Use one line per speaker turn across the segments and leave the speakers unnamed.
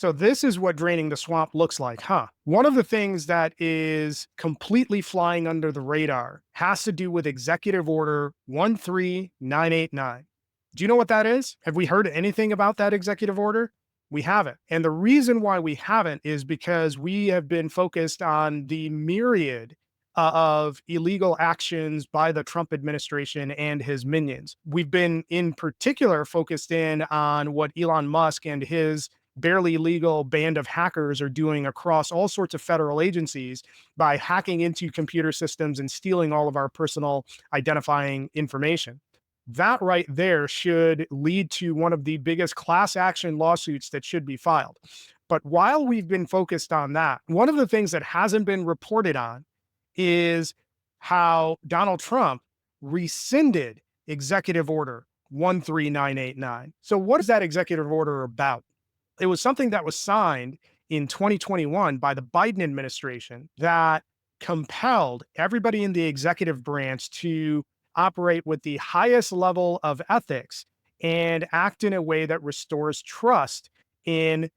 So this is what draining the swamp looks like, huh? One of the things that is completely flying under the radar has to do with Executive Order 13989. Do you know what that is? Have we heard anything about that executive order? We haven't. And the reason why we haven't is because we have been focused on the myriad of illegal actions by the Trump administration and his minions. We've been in particular focused in on what Elon Musk and his barely legal band of hackers are doing across all sorts of federal agencies by hacking into computer systems and stealing all of our personal identifying information. That right there should lead to one of the biggest class action lawsuits that should be filed. But while we've been focused on that, one of the things that hasn't been reported on is how Donald Trump rescinded Executive Order 13989. So, what is that executive order about? It was something that was signed in 2021 by the Biden administration that compelled everybody in the executive branch to operate with the highest level of ethics and act in a way that restores trust in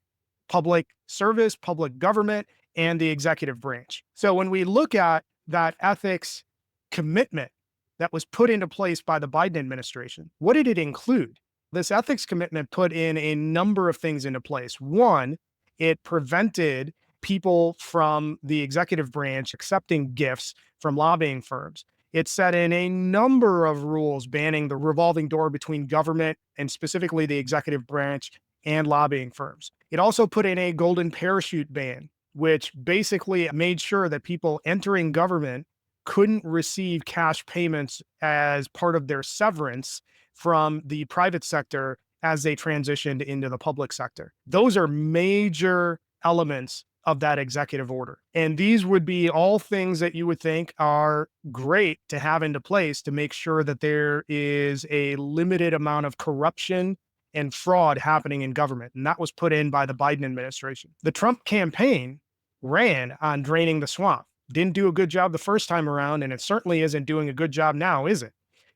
public service, public government, and the executive branch. So when we look at that ethics commitment that was put into place by the Biden administration, what did it include? This ethics commitment put in a number of things into place. One, it prevented people from the executive branch accepting gifts from lobbying firms. It set in a number of rules banning the revolving door between government and specifically the executive branch and lobbying firms. It also put in a golden parachute ban, which basically made sure that people entering government couldn't receive cash payments as part of their severance from the private sector as they transitioned into the public sector. Those are major elements of that executive order. And these would be all things that you would think are great to have into place to make sure that there is a limited amount of corruption and fraud happening in government. And that was put in by the Biden administration. The Trump campaign ran on draining the swamp. Didn't do a good job the first time around, and it certainly isn't doing a good job now, is it?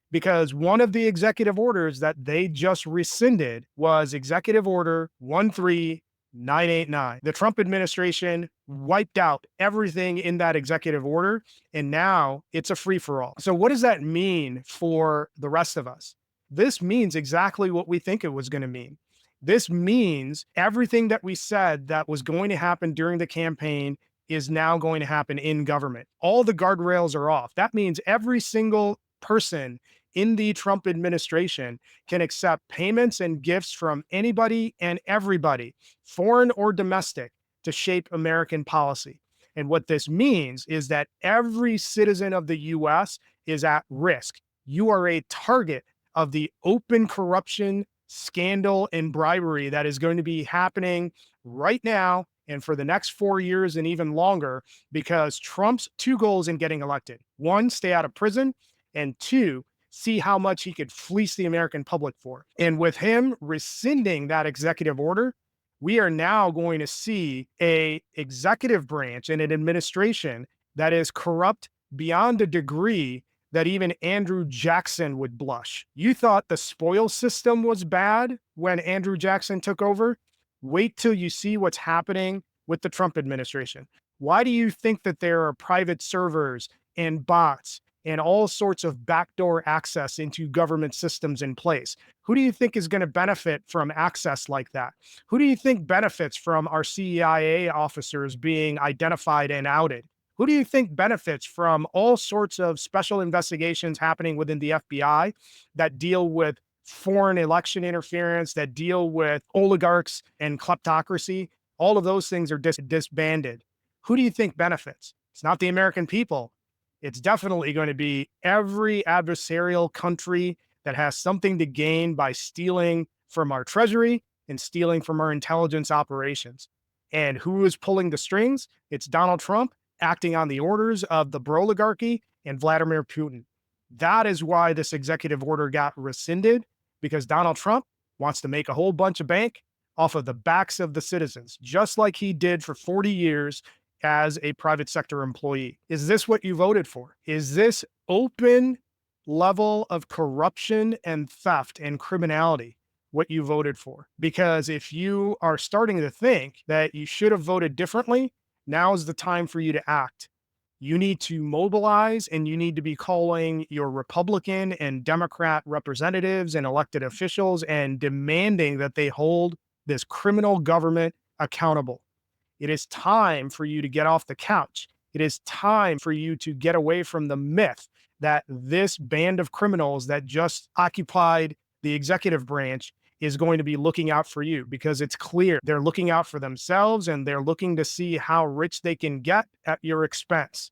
Because one of the executive orders that they just rescinded was Executive Order 13989. The Trump administration wiped out everything in that executive order, and now it's a free-for-all. So what does that mean for the rest of us? This means exactly what we think it was going to mean. This means everything that we said that was going to happen during the campaign is now going to happen in government. All the guardrails are off. That means every single person in the Trump administration can accept payments and gifts from anybody and everybody, foreign or domestic, to shape American policy. And what this means is that every citizen of the US is at risk. You are a target of the open corruption, scandal, and bribery that is going to be happening right now and for the next 4 years and even longer, because Trump's two goals in getting elected: one, stay out of prison, and two, see how much he could fleece the American public for. And with him rescinding that executive order, we are now going to see a executive branch and an administration that is corrupt beyond a degree that even Andrew Jackson would blush. You thought the spoils system was bad when Andrew Jackson took over? Wait till you see what's happening with the Trump administration. Why do you think that there are private servers and bots and all sorts of backdoor access into government systems in place? Who do you think is going to benefit from access like that? Who do you think benefits from our CIA officers being identified and outed? Who do you think benefits from all sorts of special investigations happening within the FBI that deal with foreign election interference, that deal with oligarchs and kleptocracy? All of those things are disbanded. Who do you think benefits? It's not the American people. It's definitely going to be every adversarial country that has something to gain by stealing from our treasury and stealing from our intelligence operations. And who is pulling the strings? It's Donald Trump, acting on the orders of the oligarchy and Vladimir Putin. That is why this executive order got rescinded, because Donald Trump wants to make a whole bunch of bank off of the backs of the citizens, just like he did for 40 years as a private sector employee. Is this what you voted for? Is this open level of corruption and theft and criminality what you voted for. Because if you are starting to think that you should have voted differently, now is the time for you to act. You need to mobilize and you need to be calling your Republican and Democrat representatives and elected officials and demanding that they hold this criminal government accountable. It is time for you to get off the couch. It is time for you to get away from the myth that this band of criminals that just occupied the executive branch is going to be looking out for you, because it's clear they're looking out for themselves and they're looking to see how rich they can get at your expense.